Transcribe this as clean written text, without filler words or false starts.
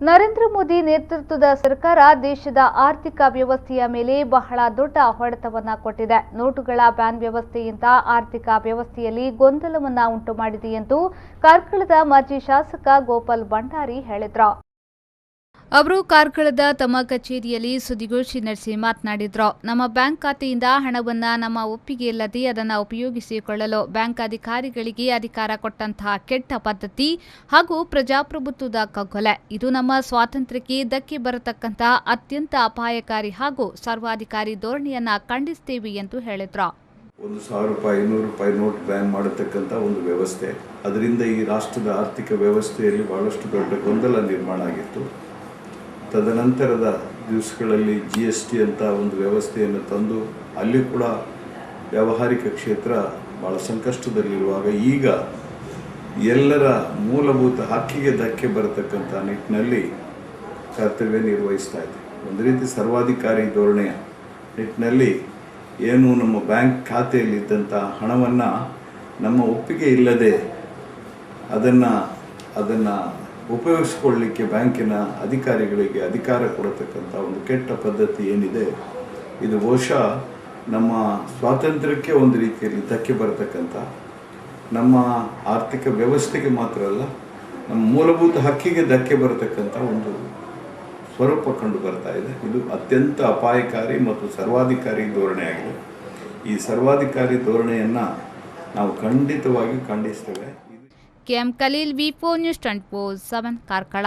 ನರೇಂದ್ರ ಮೋದಿ ನೇತೃತ್ವದ ಸರ್ಕಾರ ದೇಶದ ಆರ್ಥಿಕ ವ್ಯವಸ್ಥೆಯ ಮೇಲೆ ಬಹಳ ದೊಡ್ಡ ಹೊಡೆತವನ್ನ ಕೊಟ್ಟಿದೆ. ನೋಟುಗಳ ಬ್ಯಾನ್ ವ್ಯವಸ್ಥೆಯಿಂದ ಆರ್ಥಿಕ ವ್ಯವಸ್ಥೆಯಲ್ಲಿ ಗೊಂದಲವನ್ನ ಉಂಟು ಮಾಡಿದೆ ಎಂದು ಕಾರ್ಕಳದ ಮಾಜಿ ಶಾಸಕ ಗೋಪಾಲ್ ಭಂಡಾರಿ ಹೇಳಿದರು. ಅವರು ಕಾರ್ಕಳದ ತಮ್ಮ ಕಚೇರಿಯಲ್ಲಿ ಸುದ್ದಿಗೋಷ್ಠಿ ನಡೆಸಿ ಮಾತನಾಡಿದರು. ನಮ್ಮ ಬ್ಯಾಂಕ್ ಖಾತೆಯಿಂದ ಹಣವನ್ನ ನಮ್ಮ ಒಪ್ಪಿಗೆ ಇಲ್ಲದೆ ಅದನ್ನು ಉಪಯೋಗಿಸಿಕೊಳ್ಳಲು ಬ್ಯಾಂಕ್ ಅಧಿಕಾರಿಗಳಿಗೆ ಅಧಿಕಾರ ಕೊಟ್ಟಂತಹ ಕೆಟ್ಟ ಪದ್ಧತಿ ಹಾಗೂ ಪ್ರಜಾಪ್ರಭುತ್ವದ ಕಗ್ಗೊಲೆ. ಇದು ನಮ್ಮ ಸ್ವಾತಂತ್ರ್ಯಕ್ಕೆ ಧಕ್ಕೆ ಬರತಕ್ಕಂತಹ ಅತ್ಯಂತ ಅಪಾಯಕಾರಿ ಹಾಗೂ ಸರ್ವಾಧಿಕಾರಿ ಧೋರಣೆಯನ್ನ ಖಂಡಿಸುತ್ತೇವೆ ಎಂದು ಹೇಳಿದರು. 1,000 ರೂಪಾಯಿ 200 ರೂಪಾಯಿ ನೋಟ್ ಬ್ಯಾನ್ ಮಾಡತಕ್ಕಂಥ ಒಂದು ವ್ಯವಸ್ಥೆ, ಅದರಿಂದ ಈ ರಾಷ್ಟ್ರದ ಆರ್ಥಿಕ ವ್ಯವಸ್ಥೆಯಲ್ಲಿ ಬಹಳಷ್ಟು ದೊಡ್ಡ ಗೊಂದಲ ನಿರ್ಮಾಣ ಆಗಿತ್ತು. ತದನಂತರದ ದಿವಸಗಳಲ್ಲಿ GST ಅಂತ ಒಂದು ವ್ಯವಸ್ಥೆಯನ್ನು ತಂದು ಅಲ್ಲಿ ಕೂಡ ವ್ಯಾವಹಾರಿಕ ಕ್ಷೇತ್ರ ಭಾಳ ಸಂಕಷ್ಟದಲ್ಲಿರುವಾಗ ಈಗ ಎಲ್ಲರ ಮೂಲಭೂತ ಹಕ್ಕಿಗೆ ಧಕ್ಕೆ ಬರತಕ್ಕಂಥ ನಿಟ್ಟಿನಲ್ಲಿ ಕರ್ತವ್ಯ ನಿರ್ವಹಿಸ್ತಾ ಇದೆ. ಒಂದು ರೀತಿ ಸರ್ವಾಧಿಕಾರಿ ಧೋರಣೆಯ ನಿಟ್ಟಿನಲ್ಲಿ ಏನು ನಮ್ಮ ಬ್ಯಾಂಕ್ ಖಾತೆಯಲ್ಲಿದ್ದಂಥ ಹಣವನ್ನು ನಮ್ಮ ಒಪ್ಪಿಗೆ ಇಲ್ಲದೆ ಅದನ್ನು ಉಪಯೋಗಿಸ್ಕೊಳ್ಳಲಿಕ್ಕೆ ಬ್ಯಾಂಕಿನ ಅಧಿಕಾರಿಗಳಿಗೆ ಅಧಿಕಾರ ಕೊಡತಕ್ಕಂಥ ಒಂದು ಕೆಟ್ಟ ಪದ್ಧತಿ ಏನಿದೆ, ಇದು ಬಹುಶಃ ನಮ್ಮ ಸ್ವಾತಂತ್ರ್ಯಕ್ಕೆ ಒಂದು ರೀತಿಯಲ್ಲಿ ಧಕ್ಕೆ ಬರತಕ್ಕಂಥ, ನಮ್ಮ ಆರ್ಥಿಕ ವ್ಯವಸ್ಥೆಗೆ ಮಾತ್ರ ಅಲ್ಲ, ನಮ್ಮ ಮೂಲಭೂತ ಹಕ್ಕಿಗೆ ಧಕ್ಕೆ ಬರತಕ್ಕಂಥ ಒಂದು ಸ್ವರೂಪ ಕಂಡು ಬರ್ತಾ ಇದೆ. ಇದು ಅತ್ಯಂತ ಅಪಾಯಕಾರಿ ಮತ್ತು ಸರ್ವಾಧಿಕಾರಿ ಧೋರಣೆಯಾಗಿದೆ. ಈ ಸರ್ವಾಧಿಕಾರಿ ಧೋರಣೆಯನ್ನು ನಾವು ಖಂಡಿತವಾಗಿ ಖಂಡಿಸ್ತೇವೆ. KM Khalil, V4 News 24/7 Karkala.